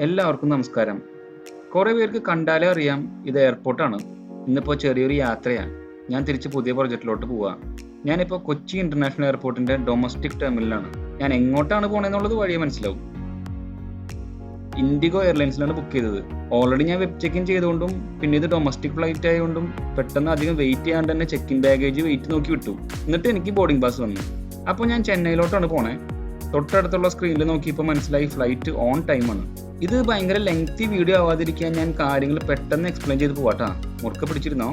എല്ലാവർക്കും നമസ്കാരം. കുറേ പേർക്ക് കണ്ടാലേ അറിയാം ഇത് എയർപോർട്ടാണ്. ഇന്നിപ്പോൾ ചെറിയൊരു യാത്രയാണ്. ഞാൻ തിരിച്ച് പുതിയ പ്രൊജക്റ്റിലോട്ട് പോവാ. ഞാനിപ്പോൾ കൊച്ചി ഇന്റർനാഷണൽ എയർപോർട്ടിന്റെ ഡൊമസ്റ്റിക് ടെർമിനലാണ്. ഞാൻ എങ്ങോട്ടാണ് പോണേന്നുള്ളത് വഴിയെ മനസ്സിലാവും. ഇൻഡിഗോ എയർലൈൻസിലാണ് ബുക്ക് ചെയ്തത്. ഓൾറെഡി ഞാൻ വെബ് ചെക്ക് ഇൻ ചെയ്തുകൊണ്ടും പിന്നെ ഇത് ഡൊമസ്റ്റിക് ഫ്ലൈറ്റ് ആയതുകൊണ്ടും പെട്ടെന്ന് അധികം വെയിറ്റ് ചെയ്യാണ്ട് തന്നെ ചെക്ക് ഇൻ ബാഗേജ് വെയിറ്റ് നോക്കി വിട്ടു. എന്നിട്ട് എനിക്ക് ബോർഡിംഗ് പാസ് വന്നു. അപ്പോൾ ഞാൻ ചെന്നൈയിലോട്ടാണ് പോണേ. തൊട്ടടുത്തുള്ള സ്ക്രീനിൽ നോക്കിയപ്പോൾ മനസ്സിലായി ഫ്ലൈറ്റ് ഓൺ ടൈമാണ്. ഇത് ഭയങ്കര ലെങ്തി വീഡിയോ ആവാതിരിക്കാൻ ഞാൻ കാര്യങ്ങൾ പെട്ടെന്ന് എക്സ്പ്ലെയിൻ ചെയ്ത് പോവാട്ടാ. മുറുക്കെ പിടിച്ചിരുന്നോ?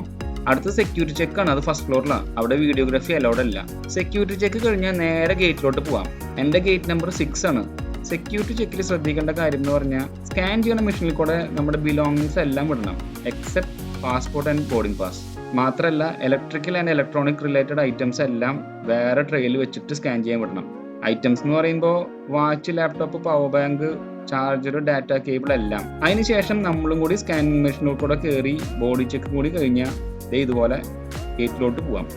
അടുത്ത സെക്യൂരിറ്റി ചെക്കാണ്. അത് ഫസ്റ്റ് ഫ്ലോറിലാണ്. അവിടെ വീഡിയോഗ്രാഫി അലൗഡ് അല്ല. സെക്യൂരിറ്റി ചെക്ക് കഴിഞ്ഞാൽ നേരെ ഗേറ്റിലോട്ട് പോവാം. എൻ്റെ ഗേറ്റ് നമ്പർ 6 ആണ്. സെക്യൂരിറ്റി ചെക്കിൽ ശ്രദ്ധിക്കേണ്ട കാര്യം എന്ന് പറഞ്ഞാൽ സ്കാൻ ചെയ്യുന്ന മെഷീനിൽ കൂടെ നമ്മുടെ ബിലോങ്ങിങ്സ് എല്ലാം വിടണം, except passport and boarding pass. മാത്രമല്ല electrical and electronic related items എല്ലാം വേറെ ട്രെയിൽ വെച്ചിട്ട് സ്കാൻ ചെയ്യാൻ വിടണം. ഐറ്റംസ് എന്ന് പറയുമ്പോൾ watch, laptop, power bank, charger, data cable എല്ലാം. അതിനുശേഷം നമ്മളും കൂടി സ്കാനിങ് മെഷീനിൽ കൂടെ കയറി ബോഡി ചെക്ക് കൂടി കഴിഞ്ഞാൽ ഇതുപോലെ ഗേറ്റിലോട്ട് പോവാം.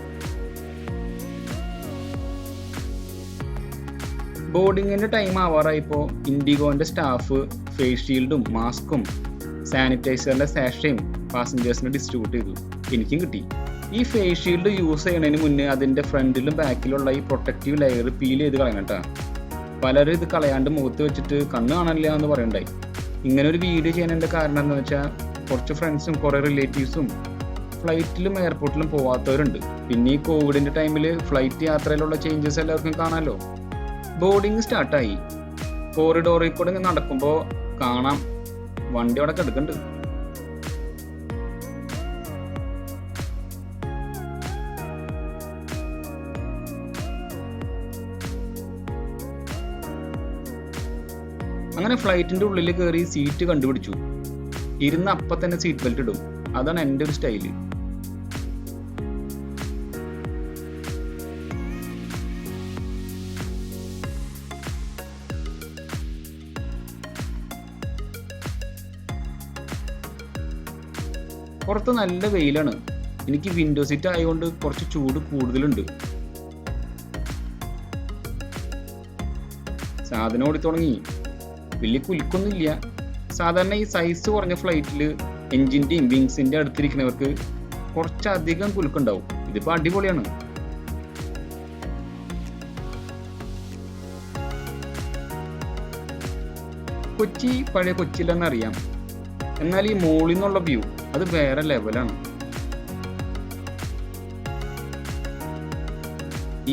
ബോർഡിങ്ങിന്റെ ടൈം ആവാറായപ്പോൾ ഇൻഡിഗോന്റെ സ്റ്റാഫ് ഫേസ് ഷീൽഡും മാസ്കും സാനിറ്റൈസറിന്റെ സാഷയും പാസഞ്ചേഴ്സിന് ഡിസ്ട്രിബ്യൂട്ട് ചെയ്തു. എനിക്കും കിട്ടി. ഈ ഫേസ് ഷീൽഡ് യൂസ് ചെയ്യുന്നതിന് മുന്നേ അതിന്റെ ഫ്രണ്ടിലും ബാക്കിലുള്ള ഈ പ്രൊട്ടക്റ്റീവ് ലെയർ പീൽ ചെയ്ത് കളയണട്ടാ. പലരും ഇത് കളയാണ്ട് മുഖത്ത് വെച്ചിട്ട് കണ്ണ് കാണില്ല എന്ന് പറയണ്ടായി. ഇങ്ങനെ ഒരു വീഡിയോ ചെയ്യാനുള്ള കാരണം എന്ന് വെച്ചാൽ കുറച്ച് ഫ്രണ്ട്സും കുറേ റിലേറ്റീവ്സും ഫ്ലൈറ്റിലും എയർപോർട്ടിലും പോവാത്തവരുണ്ട്. പിന്നെ ഈ കോവിഡിന്റെ ടൈമിൽ ഫ്ലൈറ്റ് യാത്രയിലുള്ള ചേഞ്ചസ് എല്ലാവർക്കും കാണാമല്ലോ. ബോർഡിങ് സ്റ്റാർട്ടായി. കോറിഡോറിൽ കൂടെ ഇങ്ങനെ നടക്കുമ്പോൾ കാണാം വണ്ടി അവിടെ കിടക്കുന്നുണ്ട്. അങ്ങനെ ഫ്ലൈറ്റിന്റെ ഉള്ളിൽ കയറി സീറ്റ് കണ്ടുപിടിച്ചു. ഇരുന്ന് അപ്പം തന്നെ സീറ്റ് ബെൽറ്റ് ഇടും. അതാണ് എൻ്റെ ഒരു സ്റ്റൈല്. പുറത്ത് നല്ല വെയിലാണ്. എനിക്ക് വിൻഡോ സീറ്റ് ആയതുകൊണ്ട് കുറച്ച് ചൂട് കൂടുതലുണ്ട്. സാധനം ഓടി തുടങ്ങി. വലിയ കുലുക്കൊന്നുമില്ല. സാധാരണ ഈ സൈസ് കുറഞ്ഞ ഫ്ലൈറ്റിൽ എൻജിൻ്റെയും വിങ്സിൻ്റെ അടുത്തിരിക്കുന്നവർക്ക് കുറച്ചധികം കുലുക്കുണ്ടാവും. ഇതിപ്പോൾ അടിപൊളിയാണ്. കൊച്ചി പഴയ കൊച്ചിയിലെന്നറിയാം. എന്നാൽ ഈ മോളിൽ നിന്നുള്ള വ്യൂ അത് വേറെ ലെവലാണ്.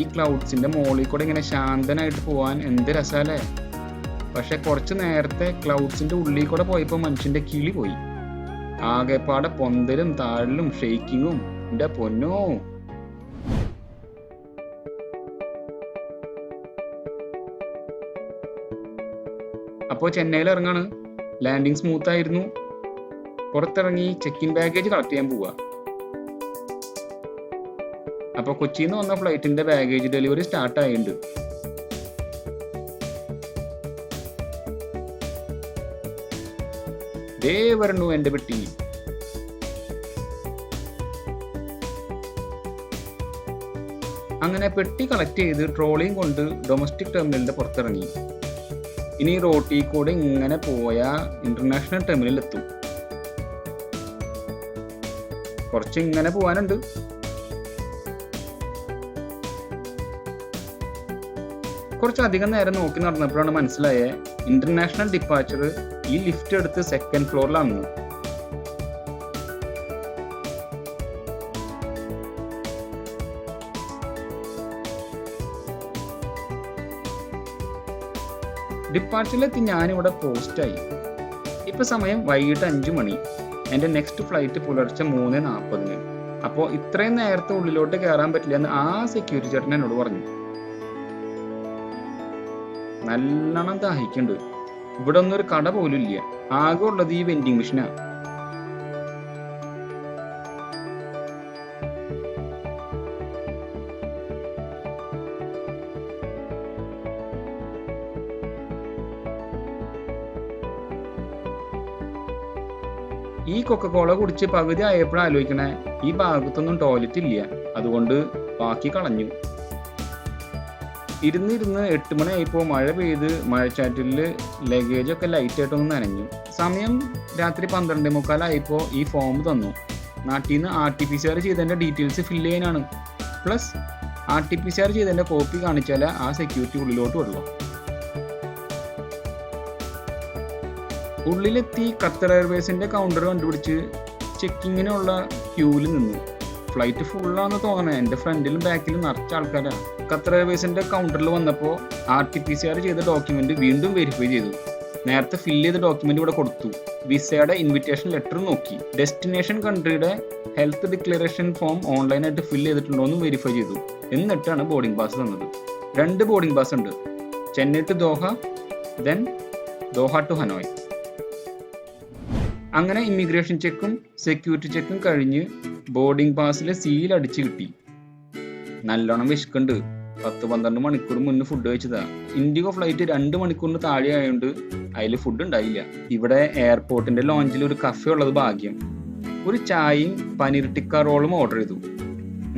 ഈ ക്ലൗഡ്സിന്റെ മോളിൽ കൂടെ ഇങ്ങനെ ശാന്തനായിട്ട് പോവാൻ എന്ത് രസാലേ. പക്ഷെ കുറച്ച് നേരത്തെ ക്ലൗഡ്സിന്റെ ഉള്ളിൽ കൂടെ പോയപ്പോൾ മനുഷ്യന്റെ കിളി പോയി. ആകെപ്പാടെ പൊന്തലും താഴലും ഷെയ്ക്കിങ്ങും. എന്റെ പൊന്നോ. അപ്പോൾ ചെന്നൈയിൽ ഇറങ്ങാണ്. ലാൻഡിങ് സ്മൂത്ത് ആയിരുന്നു. പുറത്തിറങ്ങി ചെക്ക് ഇൻ ബാഗേജ് കളക്ട് ചെയ്യാൻ പോവുക. അപ്പോൾ കൊച്ചിയിൽ നിന്ന് വന്ന ഫ്ലൈറ്റിന്റെ ബാഗേജ് ഡെലിവറി സ്റ്റാർട്ട് ആയിട്ടുണ്ട്. ദേ വരണു എൻ്റെ പെട്ടി. അങ്ങനെ പെട്ടി കളക്ട് ചെയ്ത് ട്രോളിയും കൊണ്ട് ഡൊമസ്റ്റിക് ടെർമിനലിന്റെ പുറത്തിറങ്ങി. ഇനി റോട്ടിൽ കൂടെ ഇങ്ങനെ പോയാൽ ഇന്റർനാഷണൽ ടെർമിനലിൽ എത്തും. കുറച്ച് ഇങ്ങനെ പോവാനുണ്ട്. കുറച്ചധികം നേരം നോക്കി നടന്നപ്പോഴാണ് മനസ്സിലായ ഇന്റർനാഷണൽ ഡിപ്പാച്ചർ ഈ ലിഫ്റ്റ് എടുത്ത് സെക്കൻഡ് ഫ്ലോറിലാണ്. ഡിപ്പാച്ചറിലെത്തി ഞാനിവിടെ പോസ്റ്റായി. ഇപ്പൊ സമയം വൈകിട്ട് 5 മണി. എൻ്റെ നെക്സ്റ്റ് ഫ്ലൈറ്റ് പുലർച്ചെ 3:40. അപ്പോൾ ഇത്രയും നേരത്തെ ഉള്ളിലോട്ട് കയറാൻ പറ്റില്ല എന്ന് ആ സെക്യൂരിറ്റി ചേട്ടൻ എന്നോട് പറഞ്ഞു. നല്ലോണം ദാഹിക്കുന്നുണ്ട്. ഇവിടെ ഒന്നും ഒരു കട പോലും ഇല്ല. ആകെ ഉള്ളത് ഈ വെൻഡിങ് മെഷീനാ. ഈ കൊക്കക്കോള കുടിച്ച് പകുതി ആയപ്പോഴും ആലോചിക്കണേ, ഈ ഭാഗത്തൊന്നും ടോയ്ലറ്റ് ഇല്ല, അതുകൊണ്ട് ബാക്കി കളഞ്ഞു. ഇരുന്ന് 8 മണിയായപ്പോൾ മഴ പെയ്ത് മഴച്ചാറ്റിൽ ലഗേജൊക്കെ ലൈറ്റായിട്ടൊന്ന് നനഞ്ഞു. സമയം രാത്രി 12:45 ഈ ഫോം തന്നു. നാട്ടിൽ നിന്ന് RT-PCR ചെയ്തതിൻ്റെ ഡീറ്റെയിൽസ് ഫില്ല് ചെയ്യാനാണ്. പ്ലസ് RT-PCR ചെയ്തതിൻ്റെ കോപ്പി കാണിച്ചാൽ ആ സെക്യൂരിറ്റി ഉള്ളിലോട്ട് വിടുള്ളൂ. ഉള്ളിലെത്തി ഖത്തർ എയർവേസിൻ്റെ കൗണ്ടർ കണ്ടുപിടിച്ച് ചെക്കിങ്ങിനുള്ള ക്യൂവിൽ നിന്നു. ഫ്ലൈറ്റ് ഫുള്ളാണെന്ന് തോന്നണേ. എൻ്റെ ഫ്രണ്ടിലും ബാക്കിലും നിറച്ച ആൾക്കാരാണ്. ഖത്തർ എയർവേസിൻ്റെ കൗണ്ടറിൽ വന്നപ്പോൾ RT-PCR ചെയ്ത ഡോക്യുമെൻ്റ് വീണ്ടും വെരിഫൈ ചെയ്തു. നേരത്തെ ഫില്ല് ചെയ്ത ഡോക്യുമെൻ്റ് ഇവിടെ കൊടുത്തു. വിസയുടെ ഇൻവിറ്റേഷൻ ലെറ്റർ നോക്കി. ഡെസ്റ്റിനേഷൻ കൺട്രിയുടെ ഹെൽത്ത് ഡിക്ലറേഷൻ ഫോം ഓൺലൈനായിട്ട് ഫില്ല് ചെയ്തിട്ടുണ്ടോ എന്ന് വെരിഫൈ ചെയ്തു. എന്നിട്ടാണ് ബോർഡിംഗ് പാസ് തന്നത്. 2 ബോർഡിംഗ് പാസ് ഉണ്ട്. Chennai to Doha, then Doha to Hanoi. അങ്ങനെ ഇമിഗ്രേഷൻ ചെക്കും സെക്യൂരിറ്റി ചെക്കും കഴിഞ്ഞ് ബോർഡിംഗ് പാസിൽ സീൽ അടിച്ച് കിട്ടി. നല്ലോണം വിശക്കുണ്ട്. 10-12 മണിക്കൂർ മുന്നേ ഫുഡ് കഴിച്ചതാ. ഇൻഡിഗോ ഫ്ലൈറ്റ് 2 മണിക്കൂറിന് താഴെ ആയതുകൊണ്ട് അതിൽ ഫുഡ് ഉണ്ടായില്ല. ഇവിടെ എയർപോർട്ടിന്റെ ലോഞ്ചിൽ ഒരു കഫേ ഉള്ളത് ഭാഗ്യം. ഒരു ചായയും പനീർ ടിക്ക റോളും ഓർഡർ ചെയ്തു.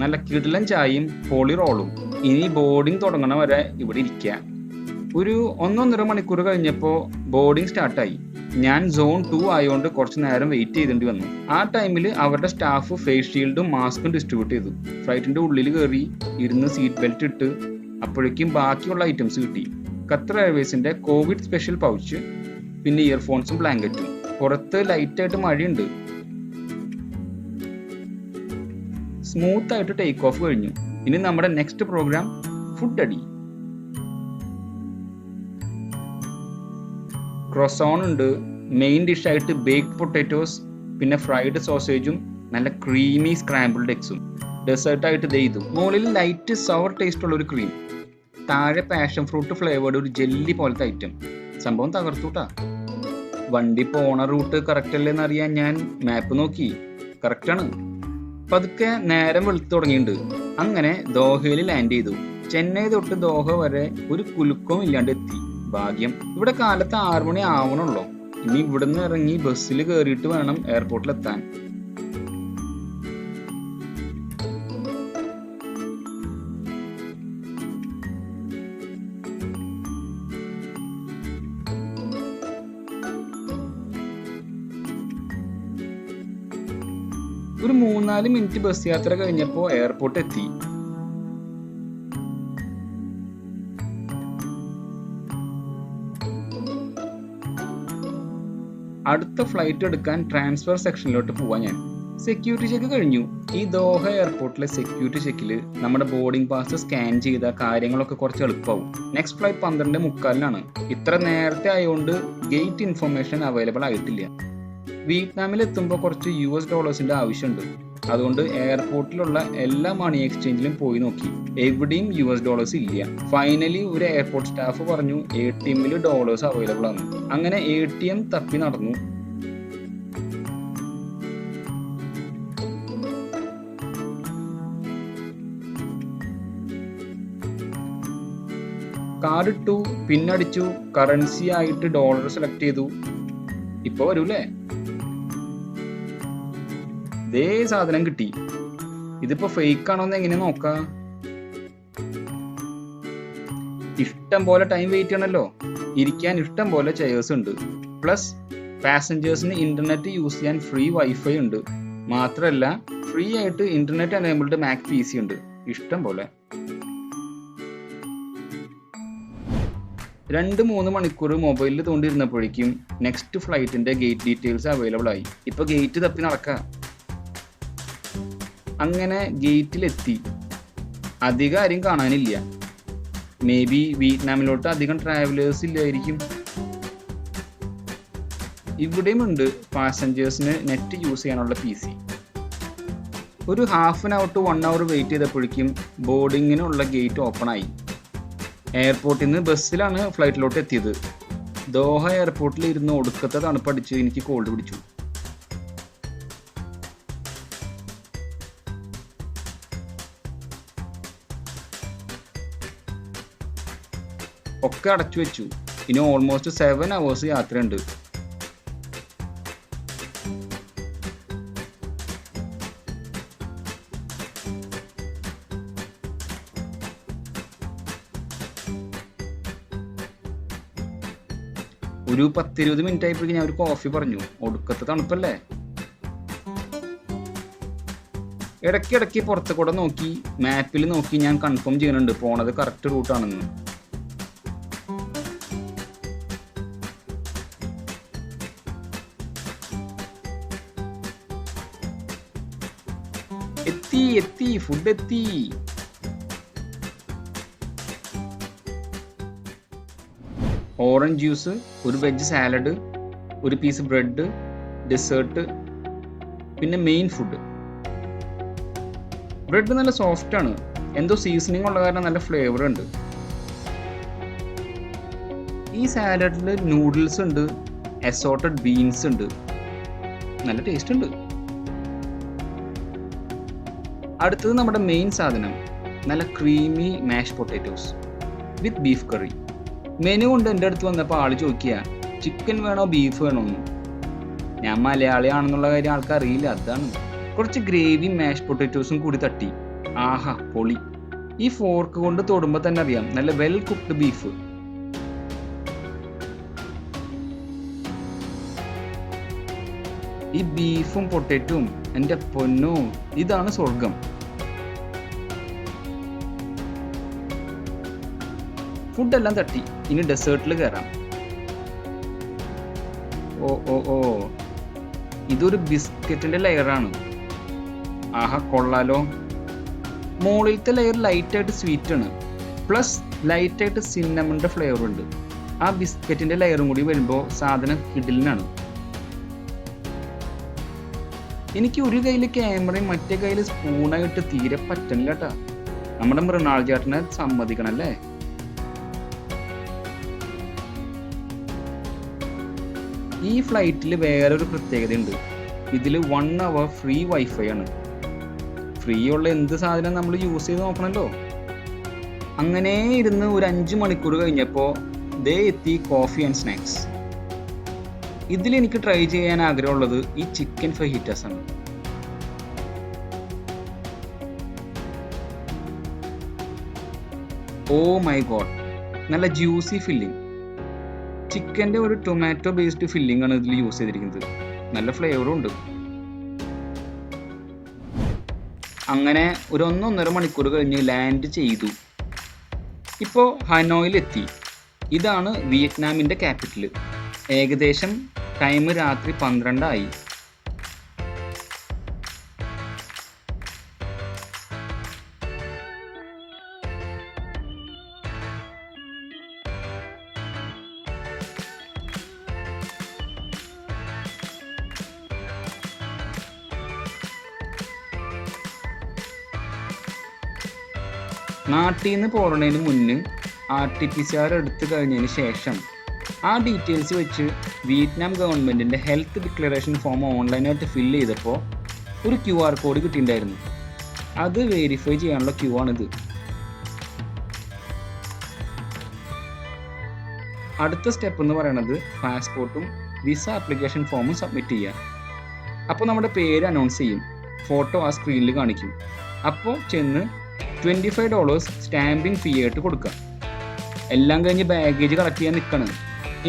നല്ല കിടിലൻ ചായയും പോളി റോളും. ഇനി ബോർഡിംഗ് തുടങ്ങണ വരെ ഇവിടെ ഇരിക്കുക. ഒരു 1-1.5 മണിക്കൂർ കഴിഞ്ഞപ്പോൾ ബോർഡിംഗ് സ്റ്റാർട്ടായി. ഞാൻ സോൺ 2 ആയതുകൊണ്ട് കുറച്ച് നേരം വെയിറ്റ് ചെയ്തേണ്ടി വന്നു. ആ ടൈമിൽ അവരുടെ സ്റ്റാഫ് ഫേസ് ഷീൽഡും മാസ്കും ഡിസ്ട്രിബ്യൂട്ട് ചെയ്തു. ഫ്ലൈറ്റിന്റെ ഉള്ളിൽ കയറി ഇരുന്ന് സീറ്റ് ബെൽറ്റ് ഇട്ട് അപ്പോഴേക്കും ബാക്കിയുള്ള ഐറ്റംസ് കിട്ടി. ഖത്തർ എയർവേസിന്റെ കോവിഡ് സ്പെഷ്യൽ പൗച്ച്, പിന്നെ ഇയർഫോൺസും ബ്ലാങ്കറ്റും. പുറത്ത് ലൈറ്റായിട്ട് മഴയുണ്ട്. സ്മൂത്ത് ആയിട്ട് ടേക്ക് ഓഫ് കഴിഞ്ഞു. ഇനി നമ്മുടെ നെക്സ്റ്റ് പ്രോഗ്രാം ഫുഡ് അടി. ക്രോസോൺ ഉണ്ട്. മെയിൻ ഡിഷായിട്ട് ബേക്ക്ഡ് പൊട്ടാറ്റോസ്, പിന്നെ ഫ്രൈഡ് സോസേജും നല്ല ക്രീമി സ്ക്രാമ്പിൾഡ് എഗ്സും. ഡെസേർട്ടായിട്ട് ചെയ്തു. മുകളിൽ ലൈറ്റ് സവർ ടേസ്റ്റ് ഉള്ള ഒരു ക്രീം, താഴെ പാഷൻ ഫ്രൂട്ട് ഫ്ലേവേർഡ് ഒരു ജെല്ലി പോലത്തെ ഐറ്റം. സംഭവം തകർത്തുട്ടാ. വണ്ടി പോണ റൂട്ട് കറക്റ്റ് അല്ലേന്ന് അറിയാൻ ഞാൻ മാപ്പ് നോക്കി. കറക്റ്റാണ്. പതുക്കെ നേരം വെളുത്തു തുടങ്ങിയിട്ടുണ്ട്. അങ്ങനെ ദോഹയിൽ ലാൻഡ് ചെയ്തു. ചെന്നൈ തൊട്ട് ദോഹ വരെ ഒരു കുലുക്കവും ഇല്ലാണ്ട് എത്തി. ഭാഗ്യം. ഇവിടെ കാലത്ത് 6 മണി ആവണുള്ളൂ. ഇനി ഇവിടുന്ന് ഇറങ്ങി ബസ്സിൽ കയറിയിട്ട് വേണം എയർപോർട്ടിലെത്താൻ. ഒരു 3-4 മിനിറ്റ് ബസ് യാത്ര കഴിഞ്ഞപ്പോൾ എയർപോർട്ട് എത്തി. അടുത്ത ഫ്ലൈറ്റ് എടുക്കാൻ ട്രാൻസ്ഫർ സെക്ഷനിലോട്ട് പോവാൻ ഞാൻ. സെക്യൂരിറ്റി ചെക്ക് കഴിഞ്ഞു. ഈ ദോഹ എയർപോർട്ടിലെ സെക്യൂരിറ്റി ചെക്കിൽ നമ്മുടെ ബോർഡിംഗ് പാസ് സ്കാൻ ചെയ്ത കാര്യങ്ങളൊക്കെ കുറച്ച് എളുപ്പമാവും. നെക്സ്റ്റ് ഫ്ലൈറ്റ് 12:45 ഇത്ര നേരത്തെ ആയതുകൊണ്ട് ഗേറ്റ് ഇൻഫർമേഷൻ അവൈലബിൾ ആയിട്ടില്ല. വിയറ്റ്നാമിൽ എത്തുമ്പോൾ കുറച്ച് $US ആവശ്യമുണ്ട്. അതുകൊണ്ട് എയർപോർട്ടിലുള്ള എല്ലാ മണി എക്സ്ചേഞ്ചിലും പോയി നോക്കി. എവിടെയും $US ഇല്ല. ഫൈനലി ഒരു എയർപോർട്ട് സ്റ്റാഫ് പറഞ്ഞു ATM-ൽ ഡോളേഴ്സ് അവൈലബിൾ ആണ്. അങ്ങനെ ATM തപ്പി നടന്നു. കാർഡ് ഇട്ടു, പിന്നടിച്ചു, കറൻസി ആയിട്ട് ഡോളർ സെലക്ട് ചെയ്തു. ഇപ്പൊ വരൂലേ? ദേ സാധനം കിട്ടി. ഇതിപ്പോ ഫേക്ക് ആണോന്ന് എങ്ങനെ നോക്കാം? ഇഷ്ടം പോലെ ടൈം വെയിറ്റ് ചെയ്യണല്ലോ. ഇരിക്കാൻ ഇഷ്ടം പോലെ ചെയേഴ്സ് ഉണ്ട്. പ്ലസ് പാസഞ്ചേഴ്സിന് ഇന്റർനെറ്റ് യൂസ് ചെയ്യാൻ ഫ്രീ വൈഫൈ ഉണ്ട്. മാത്രമല്ല ഫ്രീ ആയിട്ട് ഇന്റർനെറ്റ് എനേബിൾഡ് മാക് PC ഉണ്ട്. ഇഷ്ടം പോലെ. 2-3 മണിക്കൂർ മൊബൈലിൽ തോണ്ടിരുന്നപ്പോഴേക്കും നെക്സ്റ്റ് ഫ്ലൈറ്റിന്റെ ഗേറ്റ് ഡീറ്റെയിൽസ് അവൈലബിൾ ആയി. ഇപ്പൊ ഗേറ്റ് തപ്പി നടക്കാം. അങ്ങനെ ഗേറ്റിലെത്തി. അധികം ആരും കാണാനില്ല. മേ ബി വിയറ്റ്നാമിലോട്ട് അധികം ട്രാവലേഴ്സ് ഇല്ലായിരിക്കും. ഇവിടെയും ഉണ്ട് പാസഞ്ചേഴ്സിന് നെറ്റ് യൂസ് ചെയ്യാനുള്ള PC. ഒരു ½ an hour to 1 hour wait ചെയ്തപ്പോഴേക്കും ബോർഡിങ്ങിനുള്ള ഗേറ്റ് ഓപ്പൺ ആയി. എയർപോർട്ടിൽ നിന്ന് ബസ്സിലാണ് ഫ്ലൈറ്റിലോട്ട് എത്തിയത്. ദോഹ എയർപോർട്ടിൽ ഇരുന്ന് ഒടുക്കത്തെ തണുപ്പടിച്ച് എനിക്ക് കോൾഡ് പിടിച്ചു. ഒക്കെ അടച്ചു വെച്ചു. ഇനി ഓൾമോസ്റ്റ് 7 hours യാത്രയുണ്ട്. ഒരു 10-20 മിനിറ്റ് ആയപ്പോഴേക്കും ഞാൻ ഒരു കോഫി പറഞ്ഞു. ഒടുക്കത്തെ തണുപ്പല്ലേ. ഇടയ്ക്കിടയ്ക്ക് പുറത്ത് കൂടെ നോക്കി മാപ്പിൽ നോക്കി ഞാൻ കൺഫേം ചെയ്യുന്നുണ്ട് പോണത് കറക്റ്റ് റൂട്ടാണെന്ന്. എത്തി ഫുഡ് എത്തി. ഓറഞ്ച് ജ്യൂസ്, ഒരു വെജ് സാലഡ്, ഒരു പീസ് ബ്രെഡ്, ഡെസേർട്ട്, പിന്നെ മെയിൻ ഫുഡ്. ബ്രെഡ് നല്ല സോഫ്റ്റ് ആണ്, എന്തോ സീസണിങ് ഉള്ള കാരണം നല്ല ഫ്ലേവർ ഉണ്ട്. ഈ സാലഡിൽ നൂഡിൽസ് ഉണ്ട്, അസോർട്ടഡ് ബീൻസ് ഉണ്ട്, നല്ല ടേസ്റ്റ് ഉണ്ട്. അടുത്തത് നമ്മുടെ മെയിൻ സാധനം, നല്ല ക്രീമി മാഷ് പൊട്ടാറ്റോസ് വിത്ത് ബീഫ് കറി. മെനു കൊണ്ട് എൻ്റെ അടുത്ത് വന്നപ്പോൾ ആൾ ചോദിക്കുക ചിക്കൻ വേണോ ബീഫ് വേണോ എന്ന്. ഞാൻ മലയാളിയാണെന്നുള്ള കാര്യം ആൾക്ക് അറിയില്ല, അതാണ്. കുറച്ച് ഗ്രേവിയും മാഷ് പൊട്ടാറ്റോസും കൂടി തട്ടി. ആഹാ പൊളി. ഈ ഫോർക്ക് കൊണ്ട് തൊടുമ്പോൾ തന്നെ അറിയാം നല്ല വെൽ കുക്ക്ഡ് ബീഫ്. ഈ ബീഫും പൊട്ടാറ്റോയും എൻ്റെ പൊന്നോ, ഇതാണ് സ്വർഗം. ഫുഡെല്ലാം തട്ടി, ഇനി ഡെസേർട്ടിൽ കയറാം. ഓ ഇതൊരു ബിസ്ക്കറ്റിന്റെ ലെയറാണ്. ആഹാ കൊള്ളാലോ. മുകളിലത്തെ ലെയർ ലൈറ്റായിട്ട് സ്വീറ്റ് ആണ്, പ്ലസ് ലൈറ്റായിട്ട് സിന്നമണിന്റെ ഫ്ലേവർ ഉണ്ട്. ആ ബിസ്ക്കറ്റിന്റെ ലെയറും കൂടി വരുമ്പോൾ സാധനം കിടിലിനാണ്. എനിക്ക് ഒരു കയ്യിൽ ക്യാമറയും മറ്റേ കയ്യിൽ സ്പൂണായിട്ട് തീരെ പറ്റുന്നില്ല കേട്ടാ. നമ്മുടെ മൃണാൾ ചേട്ടനെ സമ്മതിക്കണല്ലേ. ഈ ഫ്ലൈറ്റിൽ വേറൊരു പ്രത്യേകത ഉണ്ട്. ഇതിൽ 1 hour ഫ്രീ വൈഫൈ ആണ്. ഫ്രീ ഉള്ള എന്ത് സാധനം നമ്മൾ യൂസ് ചെയ്ത് നോക്കണല്ലോ. അങ്ങനെ ഇരുന്ന് ഒരു 5 മണിക്കൂർ കഴിഞ്ഞപ്പോൾ ദേ എത്തി കോഫി ആൻഡ് സ്നാക്സ്. ഇതിലെനിക്ക് ട്രൈ ചെയ്യാൻ ആഗ്രഹമുള്ളത് ഈ ചിക്കൻ ഫഹിറ്റാസ് ആണ്. ഓ മൈ ഗോഡ്, നല്ല ജ്യൂസി ഫില്ലിംഗ്. ചിക്കൻ്റെ ഒരു ടൊമാറ്റോ ബേസ്ഡ് ഫില്ലിംഗ് ആണ് ഇതിൽ യൂസ് ചെയ്തിരിക്കുന്നത്. നല്ല ഫ്ലേവറും ഉണ്ട്. അങ്ങനെ ഒരു 1-1.5 മണിക്കൂർ കഴിഞ്ഞ് ലാൻഡ് ചെയ്തു. ഇപ്പോൾ ഹനോയിലെത്തി. ഇതാണ് വിയറ്റ്നാമിൻ്റെ ക്യാപിറ്റൽ. ഏകദേശം ടൈം രാത്രി 12 ആയി. നാട്ടിൽ നിന്ന് പോരണതിന് മുന്നേ RT-PCR എടുത്തു കഴിഞ്ഞതിന് ശേഷം ആ ഡീറ്റെയിൽസ് വെച്ച് വിയറ്റ്നാം ഗവൺമെൻറ്റിൻ്റെ ഹെൽത്ത് ഡിക്ലറേഷൻ ഫോം ഓൺലൈനായിട്ട് ഫില്ല് ചെയ്തപ്പോൾ ഒരു QR കോഡ് കിട്ടിയിട്ടുണ്ടായിരുന്നു. അത് വെരിഫൈ ചെയ്യാനുള്ള ക്യൂ ആണിത്. അടുത്ത സ്റ്റെപ്പ് എന്ന് പറയുന്നത് പാസ്പോർട്ടും വിസ ആപ്ലിക്കേഷൻ ഫോമും സബ്മിറ്റ് ചെയ്യുക. അപ്പോൾ നമ്മുടെ പേര് അനൗൺസ് ചെയ്യും, ഫോട്ടോ ആ സ്ക്രീനിൽ കാണിക്കും. അപ്പോൾ ചെന്ന് $25 സ്റ്റാമ്പിംഗ് ഫീ ആയിട്ട് കൊടുക്കുക. എല്ലാം കഴിഞ്ഞ് ബാഗേജ് കളക്ട് ചെയ്യാൻ നിൽക്കണം.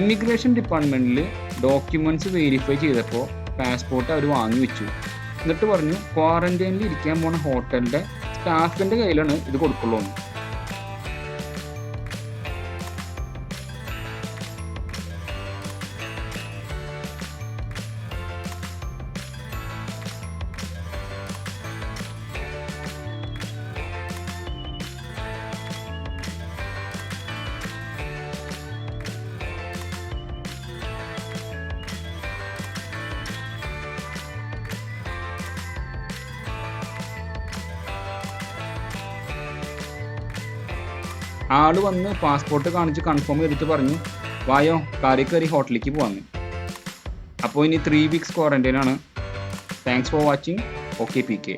ഇമിഗ്രേഷൻ ഡിപ്പാർട്ട്മെൻറ്റിൽ ഡോക്യുമെൻറ്റ്സ് വെരിഫൈ ചെയ്തപ്പോൾ പാസ്പോർട്ട് അവർ വാങ്ങി വെച്ചു. എന്നിട്ട് പറഞ്ഞു ക്വാറന്റൈനിൽ ഇരിക്കാൻ പോണ ഹോട്ടലിൻ്റെ സ്റ്റാഫിൻ്റെ കയ്യിലാണ് ഇത് കൊടുക്കുള്ളൂ. ആള് വന്ന് പാസ്പോർട്ട് കാണിച്ച് കൺഫേം ചെയ്തിട്ട് പറഞ്ഞു വായോ കാറി കയറി ഹോട്ടലിലേക്ക് പോവാന്ന്. അപ്പോൾ ഇനി 3 weeks ക്വാറന്റൈൻ ആണ്. Thanks for watching. Okay PK.